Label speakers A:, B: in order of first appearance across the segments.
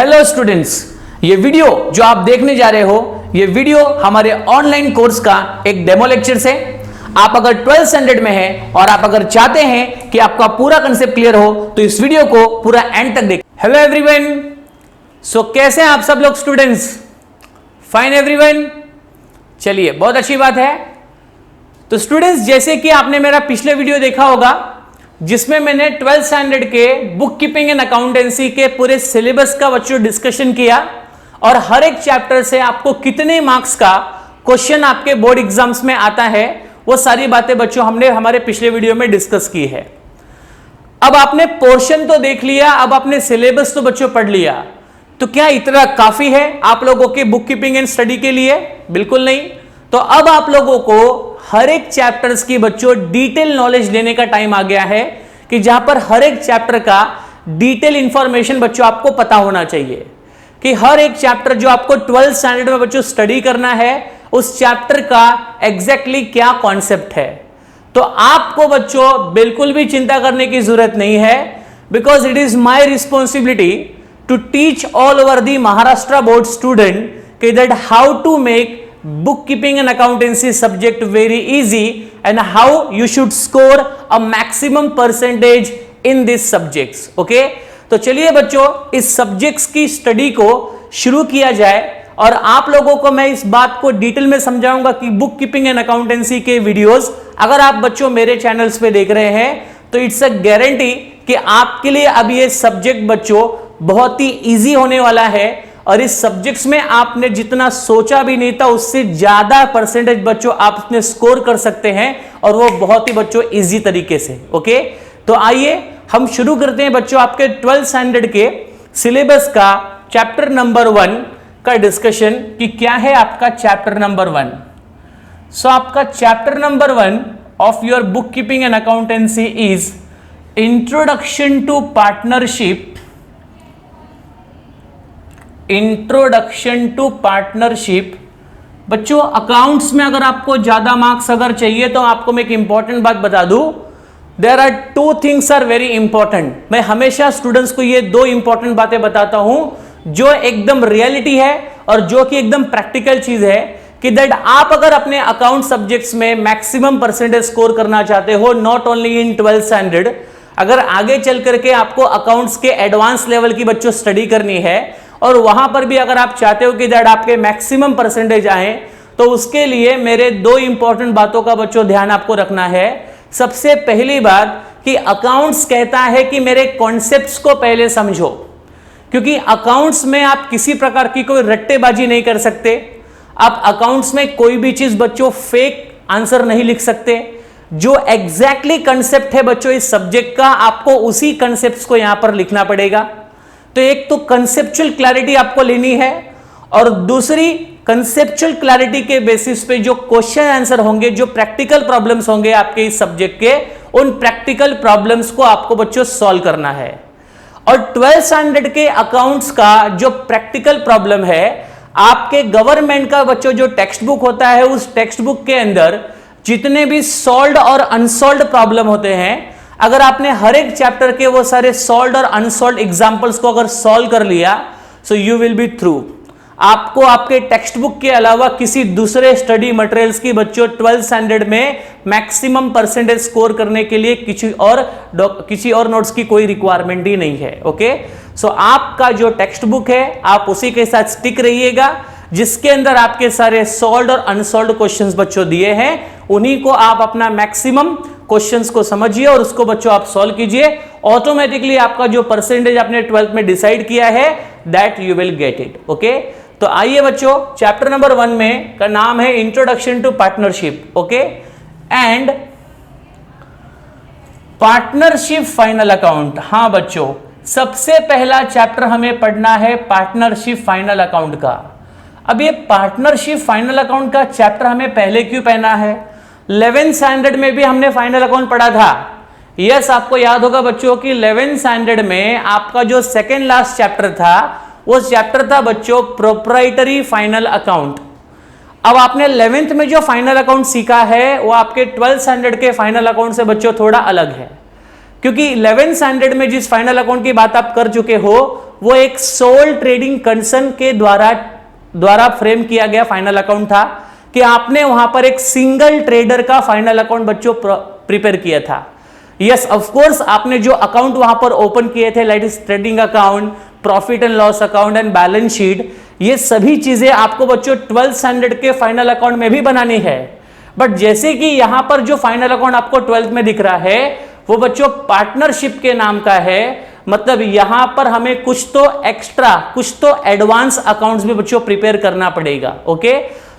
A: Hello students, ये video जो आप देखने जा रहे हो, ये वीडियो हमारे ऑनलाइन कोर्स का एक डेमो लेक्चर से। आप अगर 12th स्टैंडर्ड में हैं और आप अगर चाहते हैं कि आपका पूरा कंसेप्ट क्लियर हो तो इस वीडियो को पूरा एंड तक देखें। हेलो एवरीवन, सो कैसे हैं आप सब लोग स्टूडेंट्स? फाइन एवरीवन, चलिए बहुत अच्छी बात है। तो स्टूडेंट्स, जैसे कि आपने मेरा पिछले वीडियो देखा होगा जिसमें मैंने 12th स्टैंडर्ड के बुक कीपिंग एंड अकाउंटेंसी के पूरे सिलेबस का बच्चों डिस्कशन किया और हर एक चैप्टर से आपको कितने मार्क्स का क्वेश्चन आपके बोर्ड एग्जाम्स में आता है वो सारी बातें बच्चों हमने हमारे पिछले वीडियो में डिस्कस की है। अब आपने पोर्शन तो देख लिया, अब आपने सिलेबस तो बच्चों पढ़ लिया, तो क्या इतना काफी है आप लोगों के बुक कीपिंग एंड स्टडी के लिए? बिल्कुल नहीं। तो अब आप लोगों को हर एक चैप्टर्स की बच्चों डिटेल नॉलेज लेने का टाइम आ गया है कि जहां पर हर एक चैप्टर का डिटेल इंफॉर्मेशन बच्चों आपको पता होना चाहिए कि हर एक चैप्टर जो आपको 12th स्टैंडर्ड में बच्चों स्टडी करना है उस चैप्टर का एग्जैक्टली क्या कॉन्सेप्ट है। तो आपको बच्चों बिल्कुल भी चिंता करने की जरूरत नहीं है, because it is my responsibility to teach all over the Maharashtra board student कि that how to make bookkeeping and accountancy subject very easy and how you should score a maximum percentage in these subjects. Okay? तो चलिए बच्चों इस subjects की study को शुरू किया जाए और आप लोगों को मैं इस बात को डिटेल में समझाऊंगा कि बुक कीपिंग एंड अकाउंटेंसी के वीडियोस अगर आप बच्चों मेरे चैनल्स पे देख रहे हैं तो इट्स अ गारंटी कि आपके लिए अब ये सब्जेक्ट बच्चों बहुत ही इजी होने वाला है और इस सब्जेक्ट्स में आपने जितना सोचा भी नहीं था उससे ज्यादा परसेंटेज बच्चों आप उसमें स्कोर कर सकते हैं और वो बहुत ही बच्चों इजी तरीके से। ओके, तो आइए हम शुरू करते हैं बच्चों आपके 12th स्टैंडर्ड के सिलेबस का चैप्टर नंबर 1 का डिस्कशन कि क्या है आपका चैप्टर नंबर 1। सो आपका chapter number 1 of your book keeping and accountancy is introduction to partnership. Introduction to partnership बच्चों, अकाउंट्स में अगर आपको ज्यादा मार्क्स अगर चाहिए तो आपको मैं एक इंपॉर्टेंट बात बता दूं, there are two things are very important. मैं हमेशा स्टूडेंट्स को ये दो इंपॉर्टेंट बातें बताता हूं जो एकदम रियलिटी है और जो कि एकदम प्रैक्टिकल चीज है कि दैट आप अगर अपने अकाउंट सब्जेक्ट्स में मैक्सिमम परसेंटेज स्कोर करना चाहते हो, not only in 12th standard, अगर आगे चल करके आपको अकाउंट्स के एडवांस लेवल की बच्चों स्टडी करनी है और वहां पर भी अगर आप चाहते हो कि दैट आपके मैक्सिमम परसेंटेज आए तो उसके लिए मेरे दो इंपॉर्टेंट बातों का बच्चों ध्यान आपको रखना है। सबसे पहली बात कि अकाउंट्स कहता है कि मेरे कॉन्सेप्ट्स को पहले समझो, क्योंकि अकाउंट्स में आप किसी प्रकार की कोई रट्टेबाजी नहीं कर सकते। आप अकाउंट्स में कोई भी चीज बच्चों फेक आंसर नहीं लिख सकते। जो एग्जैक्टली कंसेप्ट है बच्चों इस सब्जेक्ट का आपको उसी कंसेप्ट को यहां पर लिखना पड़ेगा। तो एक तो कंसेप्चुअल क्लैरिटी आपको लेनी है और दूसरी कंसेप्चुअल क्लैरिटी के बेसिस पे जो क्वेश्चन आंसर होंगे, जो प्रैक्टिकल प्रॉब्लम्स होंगे आपके इस सब्जेक्ट के, उन प्रैक्टिकल प्रॉब्लम्स को आपको बच्चों सॉल्व करना है। और 12th स्टैंडर्ड के अकाउंट्स का जो प्रैक्टिकल प्रॉब्लम है, आपके गवर्नमेंट का बच्चों जो टेक्स्ट बुक होता है उस टेक्स्ट बुक के अंदर जितने भी सॉल्व्ड और अनसॉल्व्ड प्रॉब्लम होते हैं, अगर आपने हर एक चैप्टर के वो सारे सॉल्व्ड और अनसॉल्व्ड एग्जांपल्स को अगर सॉल्व कर लिया so you will be through. आपको आपके टेक्स्ट बुक के अलावा किसी दूसरे स्टडी मटेरियल्स की बच्चों 12th स्टैंडर्ड में मैक्सिमम परसेंटेज स्कोर करने के लिए किसी और नोट्स की कोई रिक्वायरमेंट ही नहीं है। ओके, सो आपका जो टेक्स्ट बुक है आप उसी के साथ स्टिक रहिएगा जिसके अंदर आपके सारे सॉल्व्ड और अनसॉल्व्ड क्वेश्चंस बच्चों दिए हैं, उन्हीं को आप अपना मैक्सिमम क्वेश्चंस को समझिए और उसको बच्चों आप सॉल्व कीजिए। ऑटोमेटिकली आपका जो परसेंटेज आपने 12th में डिसाइड किया है that you will get it. Okay, तो आइए बच्चों चैप्टर नंबर 1 में का नाम है introduction to partnership. Okay, and partnership final account. हाँ बच्चों, सबसे पहला चैप्टर हमें पढ़ना है पार्टनरशिप फाइनल अकाउंट का। अब ये पार्टनरशिप फाइनल अकाउंट का चैप्टर हमें पहले क्यों पढ़ना है? 11th स्टैंडर्ड में भी हमने फाइनल अकाउंट पढ़ा था। यस, आपको याद होगा बच्चों कि 11th स्टैंडर्ड में आपका जो सेकेंड लास्ट चैप्टर था वो चैप्टर था बच्चों प्रोप्राइटरी फाइनल अकाउंट। अब आपने 11th में जो फाइनल अकाउंट सीखा है वो आपके 12th स्टैंडर्ड के फाइनल अकाउंट से बच्चों थोड़ा अलग है। क्योंकि 11th स्टैंडर्ड में जिस फाइनल अकाउंट की बात आप कर चुके हो वो एक सोल ट्रेडिंग कंसर्न के द्वारा फ्रेम किया गया फाइनल अकाउंट था कि आपने वहां पर एक सिंगल ट्रेडर का फाइनल अकाउंट बच्चों प्रिपेयर किया था। यस, ऑफ कोर्स आपने जो अकाउंट वहां पर ओपन किए थे like trading account, profit and loss account and balance sheet, ये सभी चीजें आपको बच्चों 12th स्टैंडर्ड के फाइनल अकाउंट में भी बनानी है। बट जैसे कि यहां पर जो फाइनल अकाउंट आपको 12th में दिख रहा है वो बच्चों पार्टनरशिप के नाम का है, मतलब यहां पर हमें कुछ तो एक्स्ट्रा, कुछ तो एडवांस अकाउंट्स भी बच्चों प्रिपेयर करना पड़ेगा। ओके,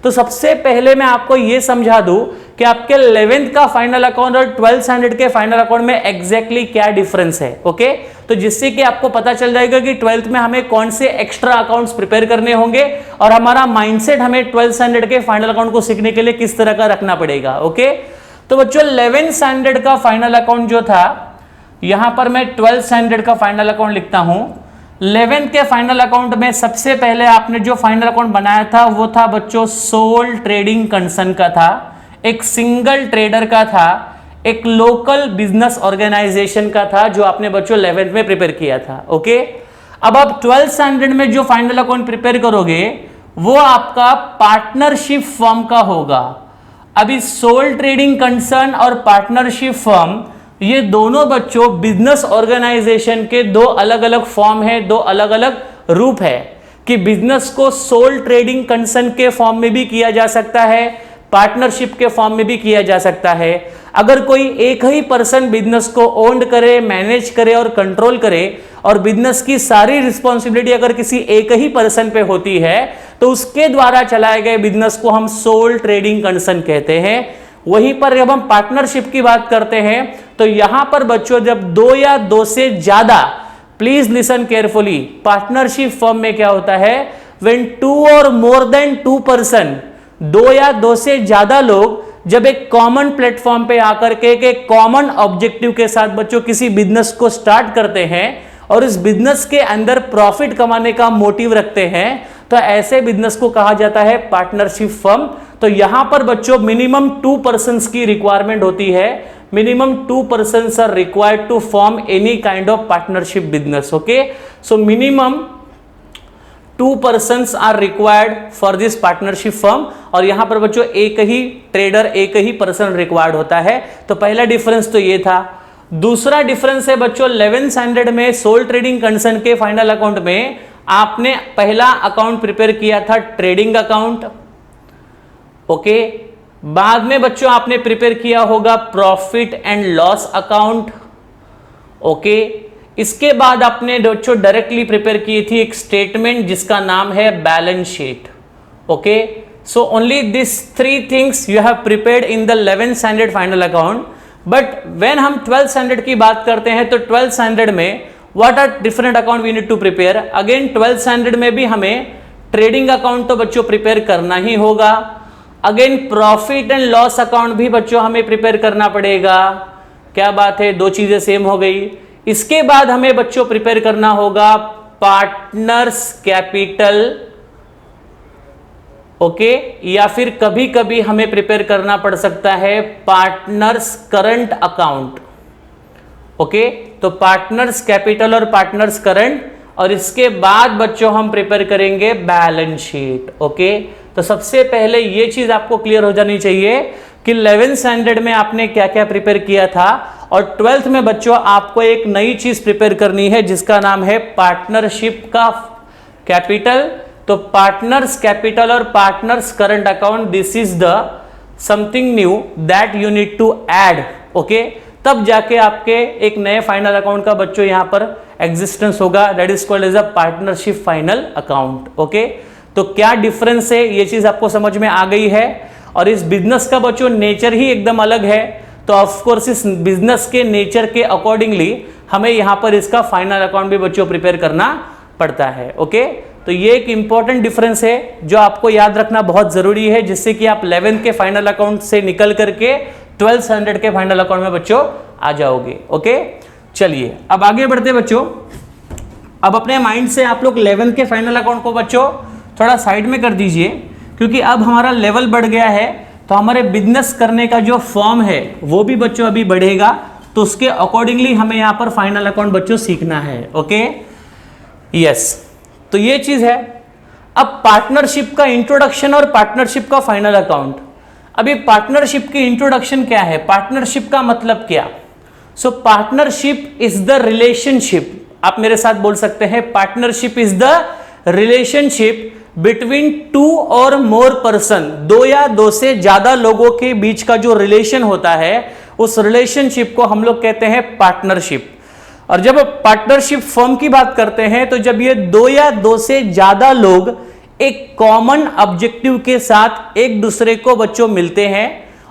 A: तो सबसे पहले मैं आपको यह समझा दूं कि आपके 11th का फाइनल अकाउंट और 12th स्टैंडर्ड के फाइनल अकाउंट में एग्जैक्टली क्या डिफरेंस है। ओके, तो जिससे कि आपको पता चल जाएगा कि 12th में हमें कौन से एक्स्ट्रा अकाउंट्स प्रिपेयर करने होंगे और हमारा माइंडसेट हमें 12th स्टैंडर्ड के फाइनल अकाउंट को सीखने के लिए किस तरह का रखना पड़ेगा। ओके, तो बच्चों 11th स्टैंडर्ड का फाइनल अकाउंट जो था, यहां पर मैं 12th स्टैंडर्ड का फाइनल अकाउंट लिखता हूं। 11th के फाइनल अकाउंट में सबसे पहले आपने जो फाइनल अकाउंट बनाया था वो था बच्चों सोल ट्रेडिंग कंसर्न का था, एक सिंगल ट्रेडर का था, एक लोकल बिजनेस ऑर्गेनाइजेशन का था जो आपने बच्चों 11th में प्रिपेयर किया था। ओके, अब आप 12th स्टैंडर्ड में जो फाइनल अकाउंट प्रिपेयर करोगे वो आपका पार्टनरशिप फर्म का होगा। अभी सोल ट्रेडिंग कंसर्न और पार्टनरशिप फर्म ये दोनों बच्चों बिजनेस ऑर्गेनाइजेशन के दो अलग अलग फॉर्म है, दो अलग अलग रूप है कि बिजनेस को सोल ट्रेडिंग कंसर्न के फॉर्म में भी किया जा सकता है, पार्टनरशिप के फॉर्म में भी किया जा सकता है। अगर कोई एक ही पर्सन बिजनेस को ओन करे, मैनेज करे और कंट्रोल करे और बिजनेस की सारी रिस्पॉन्सिबिलिटी अगर किसी एक ही पर्सन पे होती है तो उसके द्वारा चलाए गए बिजनेस को हम सोल ट्रेडिंग कंसर्न कहते हैं। वहीं पर जब हम पार्टनरशिप की बात करते हैं तो यहां पर बच्चों जब दो या दो से ज्यादा, please listen carefully, partnership firm में क्या होता है, व्हेन 2 और मोर देन 2 पर्सन, दो या दो से ज्यादा लोग जब एक कॉमन प्लेटफॉर्म पे आकर के एक कॉमन ऑब्जेक्टिव के साथ बच्चों किसी बिजनेस को स्टार्ट करते हैं और इस बिजनेस के अंदर प्रॉफिट कमाने का मोटिव रखते हैं तो ऐसे बिजनेस को कहा जाता है पार्टनरशिप फर्म। तो यहां पर बच्चों मिनिमम 2 पर्सन्स की रिक्वायरमेंट होती है, minimum 2 persons are required to form any kind of partnership business. Okay, so minimum 2 persons are required for this partnership firm और यहां पर बच्चों एक ही ट्रेडर, एक ही पर्सन रिक्वायर्ड होता है। तो पहला डिफरेंस तो ये था। दूसरा डिफरेंस है बच्चों 11th स्टैंडर्ड में सोल ट्रेडिंग कंसर्न के फाइनल अकाउंट में आपने पहला अकाउंट प्रिपेयर किया था ट्रेडिंग अकाउंट। ओके, बाद में बच्चों आपने प्रिपेयर किया होगा profit and loss account. Okay, इसके बाद आपने बच्चों डायरेक्टली प्रिपेयर की थी एक स्टेटमेंट जिसका नाम है balance sheet. Okay, so only this 3 things you have prepared in the 11th standard final account. But when हम 12th स्टैंडर्ड की बात करते हैं तो 12th स्टैंडर्ड में what are different account we need to prepare. Again 12th standard में भी हमें ट्रेडिंग अकाउंट तो बच्चों प्रिपेयर करना ही होगा। Again profit and loss account भी बच्चों हमें प्रिपेयर करना पड़ेगा। क्या बात है, दो चीजें सेम हो गई। इसके बाद हमें बच्चों प्रिपेयर करना होगा पार्टनर्स कैपिटल। ओके, या फिर कभी कभी हमें प्रिपेयर करना पड़ सकता है पार्टनर्स करंट अकाउंट। ओके, तो पार्टनर्स कैपिटल और पार्टनर्स करंट, और इसके बाद बच्चों हम प्रिपेयर करेंगे बैलेंस शीट। ओके, तो सबसे पहले ये चीज आपको क्लियर हो जानी चाहिए कि 11th स्टैंडर्ड में आपने क्या क्या प्रिपेयर किया था और 12th में बच्चों आपको एक नई चीज प्रिपेयर करनी है जिसका नाम है पार्टनरशिप का कैपिटल। तो पार्टनर्स कैपिटल और partners current account, this is the something new that you need to add. Okay, तब जाके आपके एक नए फाइनल अकाउंट का बच्चों यहां पर एग्जिस्टेंस होगा, that is called as a partnership final account. Okay, तो क्या डिफरेंस है ये चीज आपको समझ में आ गई है। और इस बिजनेस का बच्चों नेचर ही एकदम अलग है, तो ऑफ कोर्स इस बिजनेस के नेचर के अकॉर्डिंगली हमें यहां पर इसका फाइनल अकाउंट भी बच्चों प्रिपेयर करना पड़ता है। ओके, तो ये एक इंपॉर्टेंट डिफरेंस है जो आपको याद रखना बहुत जरूरी है, जिससे कि आप 11th के फाइनल अकाउंट से निकल करके 12th स्टैंडर्ड के फाइनल अकाउंट में बच्चों आ जाओगे। ओके, चलिए अब आगे बढ़ते बच्चों। अब अपने माइंड से आप लोग 11th के फाइनल अकाउंट को बच्चों थोड़ा साइड में कर दीजिए, क्योंकि अब हमारा लेवल बढ़ गया है तो हमारे बिजनेस करने का जो फॉर्म है वो भी बच्चों अभी बढ़ेगा। तो उसके अकॉर्डिंगली हमें यहां पर फाइनल अकाउंट बच्चों सीखना है। ओके, यस, तो ये चीज है। अब पार्टनरशिप का इंट्रोडक्शन और पार्टनरशिप का फाइनल अकाउंट। अभी पार्टनरशिप की इंट्रोडक्शन क्या है, पार्टनरशिप का मतलब क्या? सो पार्टनरशिप इज द रिलेशनशिप, आप मेरे साथ बोल सकते हैं, partnership is the relationship between two और मोर पर्सन, दो या दो से ज्यादा लोगों के बीच का जो रिलेशन होता है, उस रिलेशनशिप को हम लोग कहते हैं पार्टनरशिप। और जब पार्टनरशिप फर्म की बात करते हैं तो जब ये दो या दो से ज्यादा लोग एक कॉमन ऑब्जेक्टिव के साथ एक दूसरे को बच्चों मिलते हैं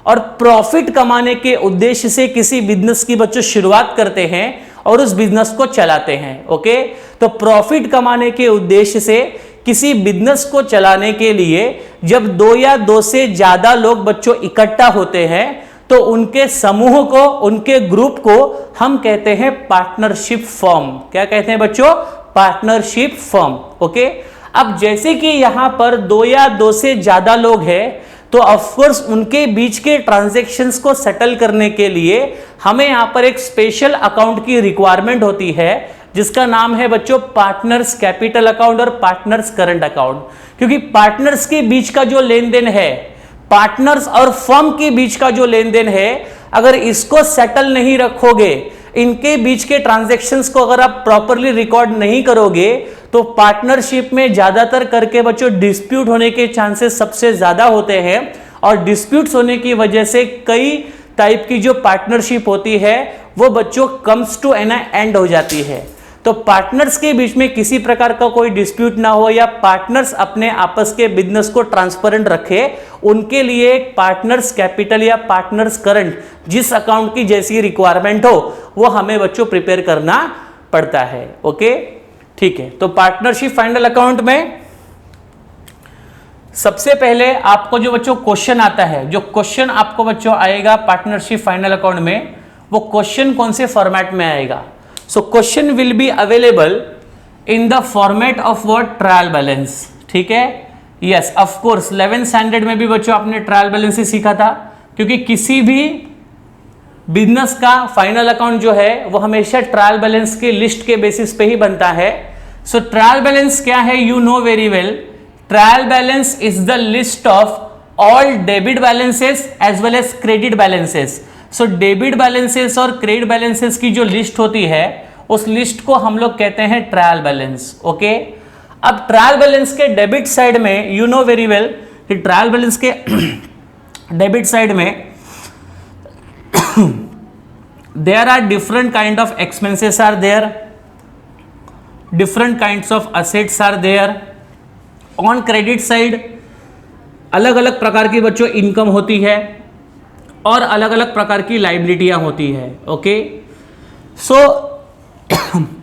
A: और प्रॉफिट कमाने के उद्देश्य से किसी बिजनेस की बच्चों शुरुआत करते हैं और उस बिजनेस को चलाते हैं। ओके, तो प्रॉफिट कमाने के उद्देश्य से किसी बिजनेस को चलाने के लिए जब दो या दो से ज्यादा लोग बच्चों इकट्ठा होते हैं तो उनके समूह को, उनके ग्रुप को हम कहते हैं पार्टनरशिप फर्म। क्या कहते हैं बच्चों? Partnership firm. ओके, अब जैसे कि यहां पर दो या दो से ज्यादा लोग हैं तो ऑफ कोर्स उनके बीच के ट्रांजैक्शंस को सेटल करने के लिए हमें यहां पर एक स्पेशल अकाउंट की रिक्वायरमेंट होती है जिसका नाम है बच्चों पार्टनर्स कैपिटल अकाउंट और पार्टनर्स करंट अकाउंट। क्योंकि पार्टनर्स के बीच का जो लेन देन है, पार्टनर्स और फर्म के बीच का जो लेन देन है, अगर इसको सेटल नहीं रखोगे, इनके बीच के ट्रांजैक्शंस को अगर आप प्रॉपरली रिकॉर्ड नहीं करोगे तो पार्टनरशिप में ज्यादातर करके बच्चों डिस्प्यूट होने के चांसेस सबसे ज्यादा होते हैं और डिस्प्यूट्स होने की वजह से कई टाइप की जो पार्टनरशिप होती है वो बच्चों कम्स टू एन एंड हो जाती है। तो पार्टनर्स के बीच में किसी प्रकार का कोई डिस्प्यूट ना हो या पार्टनर्स अपने आपस के बिजनेस को ट्रांसपेरेंट रखे, उनके लिए पार्टनर्स कैपिटल या पार्टनर्स करंट जिस अकाउंट की जैसी रिक्वायरमेंट हो वो हमें बच्चों प्रिपेयर करना पड़ता है। ओके, ठीक है। तो पार्टनरशिप फाइनल अकाउंट में सबसे पहले आपको जो बच्चों क्वेश्चन आता है, जो क्वेश्चन आपको बच्चों आएगा पार्टनरशिप फाइनल अकाउंट में, वो क्वेश्चन कौन से फॉर्मेट में आएगा? So question will be available in the format of what? Trial balance. ठीक है, yes, of course 11th standard में भी बच्चों आपने ट्रायल बैलेंस ही सीखा था, क्योंकि किसी भी बिजनेस का फाइनल अकाउंट जो है वो हमेशा ट्रायल बैलेंस के लिस्ट के बेसिस पे ही बनता है। सो ट्रायल बैलेंस क्या है? You know very well, trial balance is the list of all debit balances as well as credit balances. So debit balances और क्रेडिट बैलेंसेस की जो लिस्ट होती है उस लिस्ट को हम लोग कहते हैं ट्रायल बैलेंस। ओके, अब ट्रायल बैलेंस के डेबिट साइड में यू नो वेरी वेल कि ट्रायल बैलेंस के डेबिट साइड में there are different kind of expenses are there, different kinds of assets are there. on credit side अलग अलग प्रकार की बच्चों इनकम होती है और अलग अलग प्रकार की लाइबिलिटियां होती है। ओके, सो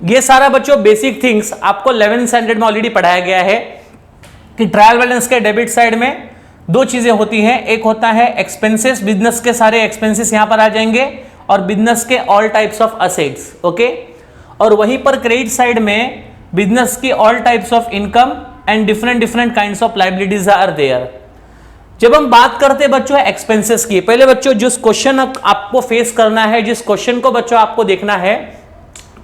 A: ये सारा बच्चों बेसिक थिंग्स आपको 11th स्टैंडर्ड में ऑलरेडी पढ़ाया गया है कि ट्रायल बैलेंस के डेबिट साइड में दो चीजें होती हैं, एक होता है एक्सपेंसेस, बिजनेस के सारे एक्सपेंसेस यहां पर आ जाएंगे, और बिजनेस के all types of assets. Okay, और वहीं पर क्रेडिट साइड में बिजनेस की all types of income and different different kinds of liabilities are there. जब हम बात करते हैं बच्चों एक्सपेंसेस की, पहले बच्चों जिस क्वेश्चन आपको फेस करना है, जिस क्वेश्चन को बच्चों आपको देखना है,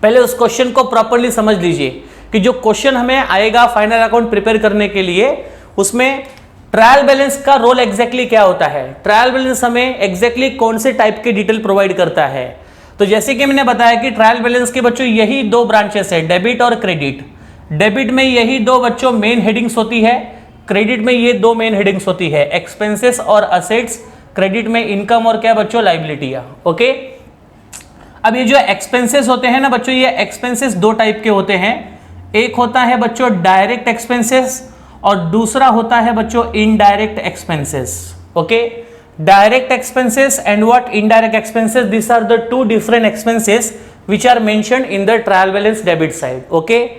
A: पहले उस क्वेश्चन को प्रॉपर्ली समझ लीजिए कि जो क्वेश्चन हमें आएगा फाइनल अकाउंट प्रिपेयर करने के लिए, उसमें ट्रायल बैलेंस का रोल एग्जैक्टली क्या होता है, ट्रायल बैलेंस हमें एग्जैक्टली कौन से टाइप के डिटेल प्रोवाइड करता है। तो जैसे कि मैंने बताया कि ट्रायल बैलेंस के बच्चों यही दो ब्रांचेस है, डेबिट और क्रेडिट। डेबिट में यही दो बच्चों मेन हेडिंग्स होती है, क्रेडिट में ये दो मेन हेडिंग्स होती है, एक्सपेंसेस और असेट्स। क्रेडिट में इनकम और क्या बच्चों? लाइबिलिटियां। ओके, अब ये जो एक्सपेंसेस होते हैं ना बच्चों, ये एक्सपेंसेस दो टाइप के होते हैं, एक होता है बच्चों डायरेक्ट एक्सपेंसेस और दूसरा होता है बच्चों indirect expenses. Okay, direct expenses and what indirect expenses, this are the two different expenses which are mentioned in the trial balance debit side. Okay,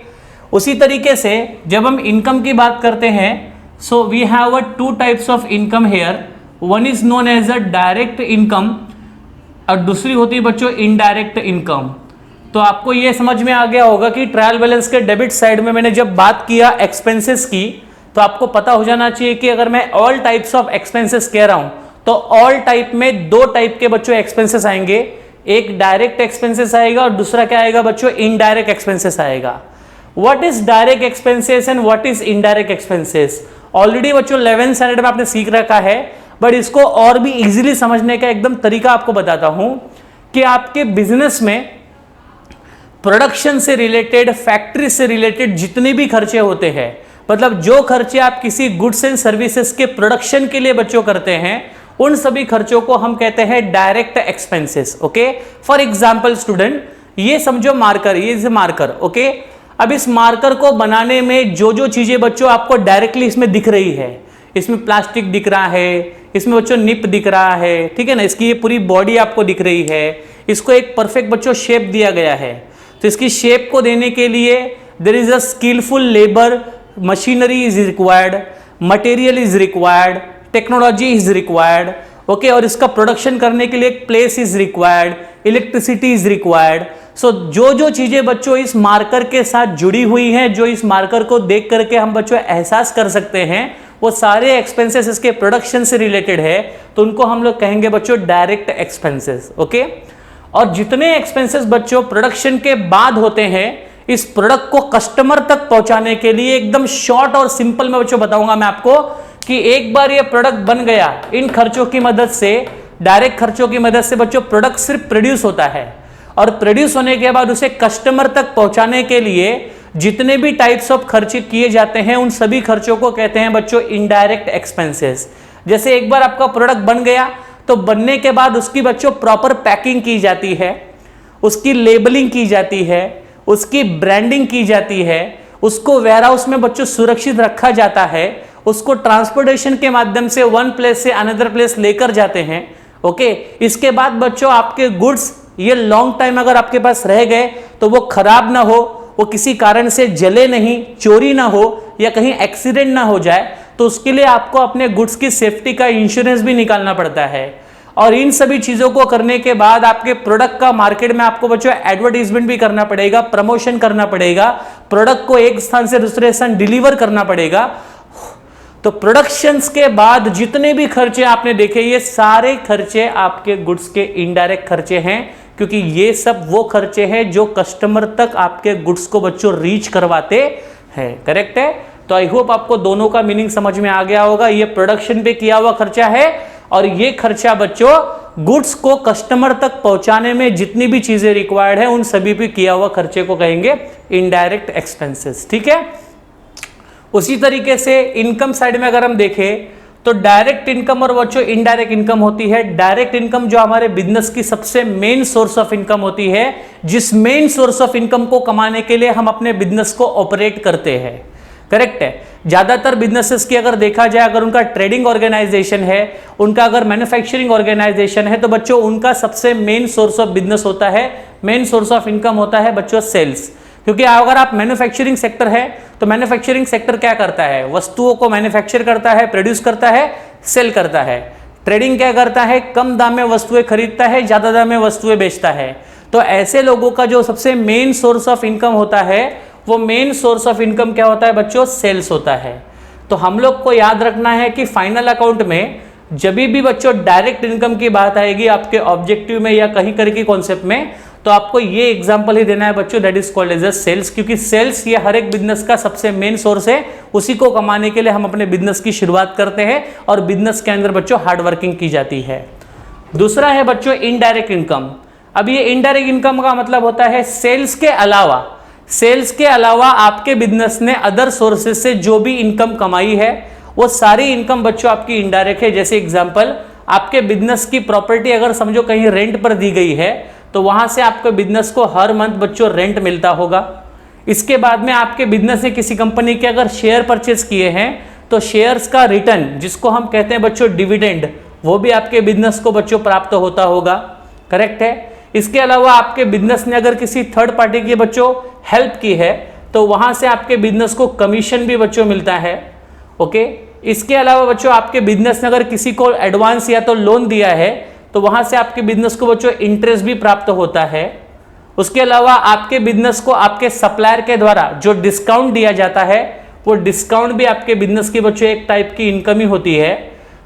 A: उसी तरीके से जब हम इनकम की बात करते हैं, so we have a two types of income here, one is known as a direct income और दूसरी होती है बच्चों इनडायरेक्ट इनकम। तो आपको ये समझ में आ गया होगा कि ट्रायल बैलेंस के डेबिट साइड में मैंने जब बात किया एक्सपेंसेस की, तो आपको पता हो जाना चाहिए कि अगर मैं ऑल टाइप्स ऑफ एक्सपेंसेस कह रहा हूं तो ऑल टाइप में दो टाइप के बच्चों एक्सपेंसेस आएंगे, एक डायरेक्ट एक्सपेंसेस आएगा और दूसरा क्या आएगा बच्चों, इनडायरेक्ट एक्सपेंसेस आएगा। What is direct expenses and what is indirect expenses? Already बच्चों 11th स्टैंडर्ड में आपने सीख रखा है, बट इसको और भी इजीली समझने का एकदम तरीका आपको बताता हूं कि आपके बिजनेस में प्रोडक्शन से रिलेटेड, फैक्ट्री से रिलेटेड जितने भी खर्चे होते हैं, मतलब जो खर्चे आप किसी गुड्स एंड सर्विसेज के प्रोडक्शन के लिए बच्चों करते हैं, उन सभी खर्चों को हम कहते हैं direct expenses. Okay, for example student, ये समझो मार्कर, ये मार्कर, ओके। अब इस मार्कर को बनाने में जो जो चीजें बच्चों आपको डायरेक्टली इसमें दिख रही है, इसमें प्लास्टिक दिख रहा है, इसमें बच्चों निप दिख रहा है, ठीक है ना, इसकी ये पूरी बॉडी आपको दिख रही है, इसको एक परफेक्ट बच्चों शेप दिया गया है। तो इसकी शेप को देने के लिए there is a skilful labour, machinery is required, material is required, technology is required, okay. और इसका प्रोडक्शन करने के लिए एक place is required, electricity is required. So जो जो चीजें बच्चों इस मार्कर के साथ जुड़ी हुई हैं, जो इस मार्कर को देख करके हम बच्चों एहसास कर सकते हैं, वो सारे एक्सपेंसेस इसके प्रोडक्शन से रिलेटेड है, तो उनको हम लोग कहेंगे बच्चों डायरेक्ट एक्सपेंसेस। ओके, और जितने एक्सपेंसेस बच्चों प्रोडक्शन के बाद होते हैं, इस प्रोडक्ट को कस्टमर तक पहुंचाने के लिए एकदम शॉर्ट और सिंपल में बच्चों बताऊंगा मैं आपको कि एक बार ये प्रोडक्ट बन गया, इन खर्चों की मदद से, डायरेक्ट खर्चों की मदद से बच्चों प्रोडक्ट सिर्फ प्रोड्यूस होता है, और प्रोड्यूस होने के बाद उसे कस्टमर तक पहुंचाने के लिए जितने भी टाइप्स ऑफ खर्चे किए जाते हैं, उन सभी खर्चों को कहते हैं बच्चों इनडायरेक्ट एक्सपेंसेस। जैसे एक बार आपका प्रोडक्ट बन गया, तो बनने के बाद उसकी बच्चों प्रॉपर पैकिंग की जाती है, उसकी लेबलिंग की जाती है, उसकी ब्रांडिंग की जाती है, उसको वेयरहाउस में बच्चों सुरक्षित रखा जाता है, उसको ट्रांसपोर्टेशन के माध्यम से वन प्लेस से अनदर प्लेस लेकर जाते हैं। ओके, इसके बाद बच्चों आपके गुड्स ये लॉन्ग टाइम अगर आपके पास रह गए तो वो खराब ना हो, वो किसी कारण से जले नहीं, चोरी ना हो, या कहीं एक्सीडेंट ना हो जाए, तो उसके लिए आपको अपने गुड्स की सेफ्टी का इंश्योरेंस भी निकालना पड़ता है। और इन सभी चीजों को करने के बाद आपके प्रोडक्ट का मार्केट में आपको बच्चों एडवर्टाइजमेंट भी करना पड़ेगा, प्रमोशन करना पड़ेगा, प्रोडक्ट को एक स्थान से दूसरे स्थान डिलीवर करना पड़ेगा। तो प्रोडक्शंस के बाद जितने भी खर्चे आपने देखे, ये सारे खर्चे आपके गुड्स के इनडायरेक्ट खर्चे हैं, क्योंकि ये सब वो खर्चे हैं जो कस्टमर तक आपके गुड्स को बच्चों रीच करवाते हैं। करेक्ट है? तो आई होप आपको दोनों का मीनिंग समझ में आ गया होगा। ये प्रोडक्शन पे किया हुआ खर्चा है, और ये खर्चा बच्चों गुड्स को कस्टमर तक पहुंचाने में जितनी भी चीजें रिक्वायर्ड है, उन सभी पे किया हुआ खर्चे को कहेंगे इनडायरेक्ट एक्सपेंसेस। ठीक है? उसी तरीके से इनकम साइड में अगर हम देखें तो डायरेक्ट इनकम और बच्चों इनडायरेक्ट इनकम होती है। डायरेक्ट इनकम जो हमारे बिजनेस की सबसे मेन सोर्स ऑफ इनकम होती है, जिस मेन सोर्स ऑफ इनकम को कमाने के लिए हम अपने बिजनेस को ऑपरेट करते हैं। करेक्ट है? ज्यादातर बिजनेसेस की अगर देखा जाए, अगर उनका ट्रेडिंग ऑर्गेनाइजेशन है, उनका अगर मैन्युफैक्चरिंग ऑर्गेनाइजेशन है, तो बच्चों उनका सबसे मेन सोर्स ऑफ बिजनेस होता है, मेन सोर्स ऑफ इनकम होता है बच्चों सेल्स। क्योंकि अगर आप मैन्युफैक्चरिंग सेक्टर है, तो मैन्युफैक्चरिंग सेक्टर क्या करता है? वस्तुओं को मैन्युफैक्चर करता है, प्रोड्यूस करता है, सेल करता है। ट्रेडिंग क्या करता है? कम दाम में वस्तुएं खरीदता है, ज्यादा दाम में वस्तुएं बेचता है। तो ऐसे लोगों का जो सबसे मेन सोर्स ऑफ इनकम होता है, वो मेन सोर्स ऑफ इनकम क्या होता है बच्चों? सेल्स होता है। तो हम लोग को याद रखना है कि फाइनल अकाउंट में जब भी बच्चों डायरेक्ट इनकम की बात आएगी आपके ऑब्जेक्टिव में या कहीं कर के कॉन्सेप्ट में, तो आपको ये एग्जांपल ही देना है बच्चों, that is called as a sales. क्योंकि सेल्स ये हर एक बिजनेस का सबसे मेन सोर्स है, उसी को कमाने के लिए हम अपने बिजनेस की शुरुआत करते हैं, और बिजनेस के अंदर बच्चों हार्ड वर्किंग की जाती है। दूसरा है बच्चों इनडायरेक्ट इनकम। अब ये इनडायरेक्ट इनकम का मतलब होता है सेल्स के अलावा आपके बिजनेस ने अदर सोर्सेज से जो भी इनकम कमाई है, वो सारी इनकम बच्चों आपकी इनडायरेक्ट है। जैसे एग्जांपल, आपके बिजनेस की प्रॉपर्टी अगर समझो कहीं रेंट पर दी गई है, तो वहां से आपके बिजनेस को हर मंथ बच्चों रेंट मिलता होगा। इसके बाद में आपके बिजनेस ने किसी कंपनी के अगर शेयर परचेज किए हैं, तो शेयर्स का रिटर्न, जिसको हम कहते हैं बच्चों डिविडेंड, वो भी आपके बिजनेस को बच्चों प्राप्त होता होगा। करेक्ट है? इसके अलावा आपके बिजनेस ने अगर किसी थर्ड पार्टी की बच्चों हेल्प की है, तो वहां से आपके बिजनेस को कमीशन भी बच्चों मिलता है। ओके, इसके अलावा बच्चों आपके बिजनेस ने अगर किसी को एडवांस या तो लोन दिया है, तो वहां से आपके बिजनेस को बच्चों इंटरेस्ट भी प्राप्त होता है। उसके अलावा आपके बिजनेस को आपके सप्लायर के द्वारा जो डिस्काउंट दिया जाता है, वो डिस्काउंट भी आपके बिजनेस की बच्चों एक टाइप की इनकम ही होती है।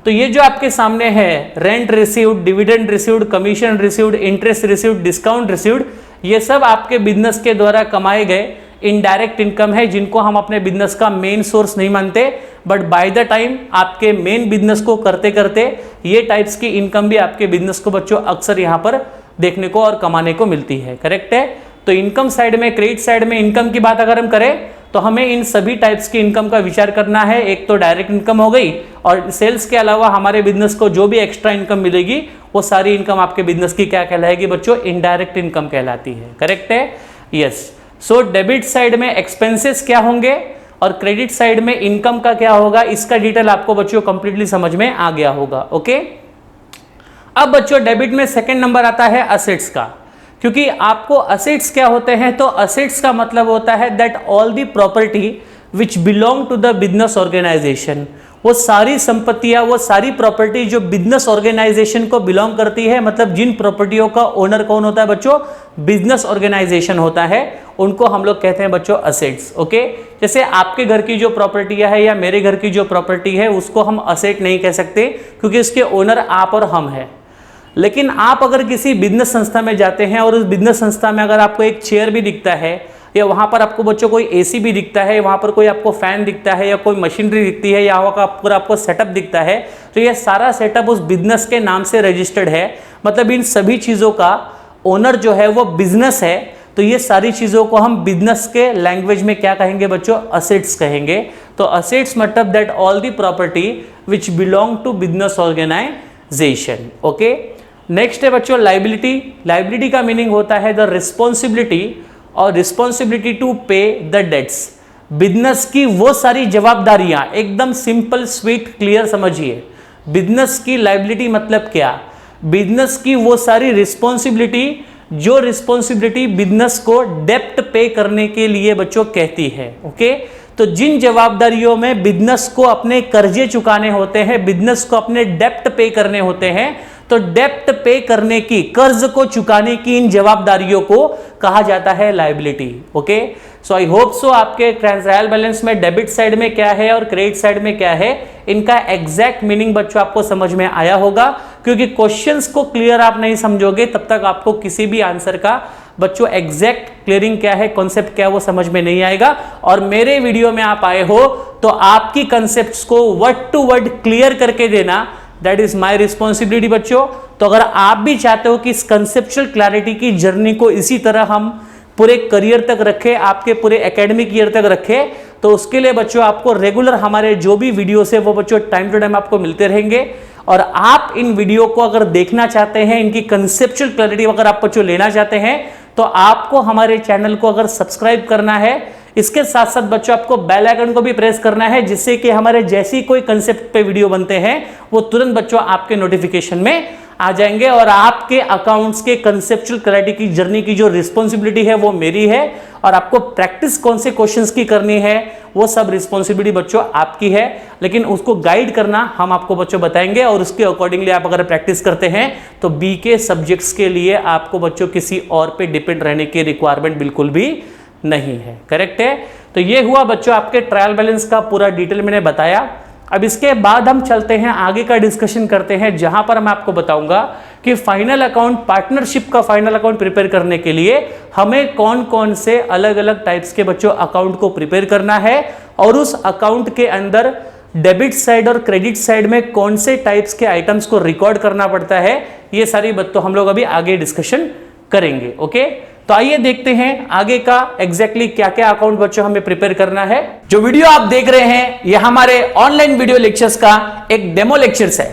A: तो ये जो आपके सामने है, rent received, dividend received, commission received, interest received, discount received, ये सब आपके बिजनेस के द्वारा कमाए गए इनडायरेक्ट इनकम है, जिनको हम अपने बिजनेस का मेन सोर्स नहीं मानते, बट बाय द टाइम आपके मेन बिजनेस को करते करते ये टाइप्स की इनकम भी आपके बिजनेस को बच्चों अक्सर यहाँ पर देखने को और कमाने को मिलती है। करेक्ट है। तो इनकम साइड में, क्रेडिट साइड में इनकम की बात अगर हम करें तो हमें इन सभी टाइप्स की इनकम का विचार करना है। एक तो डायरेक्ट इनकम हो गई, और सेल्स के अलावा हमारे बिजनेस को जो भी एक्स्ट्रा इनकम मिलेगी वो सारी इनकम आपके बिजनेस की क्या कहलाएगी बच्चों? इनडायरेक्ट इनकम कहलाती है। करेक्ट है। यस। सो डेबिट साइड में एक्सपेंसेस क्या होंगे और क्रेडिट साइड में इनकम का क्या होगा, इसका डिटेल आपको बच्चों कंप्लीटली समझ में आ गया होगा। ओके। अब बच्चों डेबिट में सेकंड नंबर आता है असेट्स का, क्योंकि आपको असेट्स क्या होते हैं, तो असेट्स का मतलब होता है that all the property which belong to the business organisation, वो सारी संपत्तियां, वो सारी प्रॉपर्टी जो बिजनेस ऑर्गेनाइजेशन को बिलोंग करती है, मतलब जिन प्रॉपर्टियों का ओनर कौन होता है बच्चों? बिजनेस ऑर्गेनाइजेशन होता है, उनको हम लोग कहते हैं बच्चों असेट्स। ओके। जैसे आपके घर की जो प्रॉपर्टियां है या मेरे घर की जो प्रॉपर्टी है उसको हम असेट नहीं कह सकते, क्योंकि उसके ओनर आप और हम हैं। लेकिन आप अगर किसी बिजनेस संस्था में जाते हैं और उस बिजनेस संस्था में अगर आपको एक चेयर भी दिखता है, या वहां पर आपको बच्चों कोई एसी भी दिखता है, वहां पर कोई आपको फैन दिखता है, या कोई मशीनरी दिखती है, या वहां का पूरा आपको सेटअप दिखता है, तो ये सारा सेटअप उस बिजनेस के नाम से रजिस्टर्ड है। मतलब इन सभी चीजों का ओनर जो है वो बिजनेस है। तो ये सारी चीजों को हम बिजनेस के लैंग्वेज में क्या कहेंगे बच्चों? असेट्स कहेंगे। तो असेट्स मतलब that all the property which belong to business organisation. Okay. Next है बच्चों लाइबिलिटी। लाइबिलिटी का मीनिंग होता है द रिस्पॉन्सिबिलिटी और responsibility to pay the debts. Business की वो सारी जवाबदारियां, एकदम सिंपल स्वीट क्लियर समझिए। बिजनेस की लाइबिलिटी मतलब क्या? बिजनेस की वो सारी रिस्पॉन्सिबिलिटी जो रिस्पॉन्सिबिलिटी बिजनेस को डेप्ट पे करने के लिए बच्चों कहती है। ओके। तो जिन जवाबदारियों में बिजनेस को अपने कर्जे चुकाने होते हैं, बिजनेस को अपने डेप्ट पे करने होते हैं, तो डेप्ट पे करने की, कर्ज को चुकाने की इन जवाबदारियों को कहा जाता है liability. Okay. So I hope so आपके ट्रायल बैलेंस में डेबिट साइड में क्या है और क्रेडिट साइड में क्या है, इनका एग्जैक्ट मीनिंग बच्चों आपको समझ में आया होगा। क्योंकि क्वेश्चंस को क्लियर आप नहीं समझोगे तब तक आपको किसी भी आंसर का बच्चों एग्जैक्ट क्लियरिंग क्या है, कॉन्सेप्ट क्या है, वो समझ में नहीं आएगा। और मेरे वीडियो में आप आए हो तो आपकी कॉन्सेप्ट्स को वर्ड टू वर्ड क्लियर करके देना, दैट इज माई रिस्पॉन्सिबिलिटी बच्चों। तो अगर आप भी चाहते हो कि इस कंसेप्चुअल क्लैरिटी की जर्नी को इसी तरह हम पूरे करियर तक रखें, आपके पूरे एकेडमिक ईयर तक रखें, तो उसके लिए बच्चों आपको रेगुलर हमारे जो भी वीडियोस है वो बच्चों टाइम टू टाइम आपको मिलते रहेंगे। और आप इन वीडियो को अगर देखना चाहते हैं, इनकी कंसेप्चुअल क्लैरिटी अगर आप बच्चों लेना चाहते हैं, तो आपको हमारे चैनल को अगर सब्सक्राइब करना है, इसके साथ साथ बच्चों आपको बेल आइकन को भी प्रेस करना है, जिससे कि हमारे जैसी कोई कंसेप्ट पे वीडियो बनते हैं वो तुरंत बच्चों आपके नोटिफिकेशन में आ जाएंगे। और आपके अकाउंट्स के कंसेप्चुअल क्लैरिटी की जर्नी की जो रिस्पॉन्सिबिलिटी है वो मेरी है, और आपको प्रैक्टिस कौन से क्वेश्चंस की करनी है वो सब रिस्पॉन्सिबिलिटी बच्चों आपकी है। लेकिन उसको गाइड करना हम आपको बच्चों बताएंगे, और उसके अकॉर्डिंगली आप अगर प्रैक्टिस करते हैं तो बी के सब्जेक्ट्स के लिए आपको बच्चों किसी और पे डिपेंड रहने की रिक्वायरमेंट बिल्कुल भी नहीं है। करेक्ट है। तो ये हुआ बच्चों आपके ट्रायल बैलेंस का पूरा डिटेल मैंने बताया। अब इसके बाद हम चलते हैं आगे का डिस्कशन करते हैं, जहां पर मैं आपको बताऊंगा कि फाइनल अकाउंट, पार्टनरशिप का फाइनल अकाउंट प्रिपेयर करने के लिए हमें कौन कौन से अलग अलग टाइप्स के बच्चों अकाउंट को प्रिपेयर करना है, और उस अकाउंट के अंदर डेबिट साइड और क्रेडिट साइड में कौन से टाइप्स के आइटम्स को रिकॉर्ड करना पड़ता है। ये सारी बात तो हम लोग अभी आगे डिस्कशन करेंगे। ओके। तो आइए देखते हैं आगे का एग्जैक्टली क्या क्या अकाउंट बच्चों हमें प्रिपेयर करना है। जो वीडियो आप देख रहे हैं ये हमारे ऑनलाइन वीडियो लेक्चर्स का एक डेमो लेक्चर्स है।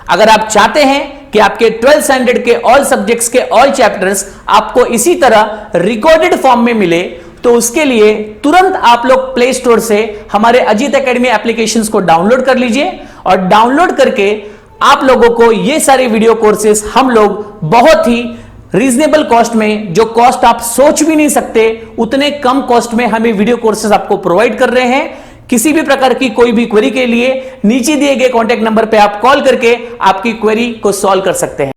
A: अगर आप चाहते हैं कि आपके 12th स्टैंडर्ड के ऑल सब्जेक्ट्स के ऑल चैप्टर्स आपको इसी तरह रिकॉर्डेड फॉर्म में मिले, तो उसके लिए तुरंत आप लोग प्ले स्टोर से हमारे अजीत एकेडमी एप्लीकेशंस को डाउनलोड कर लीजिए, और डाउनलोड करके आप लोगों को ये सारे वीडियो कोर्सेस हम लोग बहुत ही रीजनेबल कॉस्ट में, जो कॉस्ट आप सोच भी नहीं सकते उतने कम कॉस्ट में हमें वीडियो कोर्सेज आपको प्रोवाइड कर रहे हैं। किसी भी प्रकार की कोई भी क्वेरी के लिए नीचे दिए गए कॉन्टैक्ट नंबर पे आप कॉल करके आपकी क्वेरी को सॉल्व कर सकते हैं।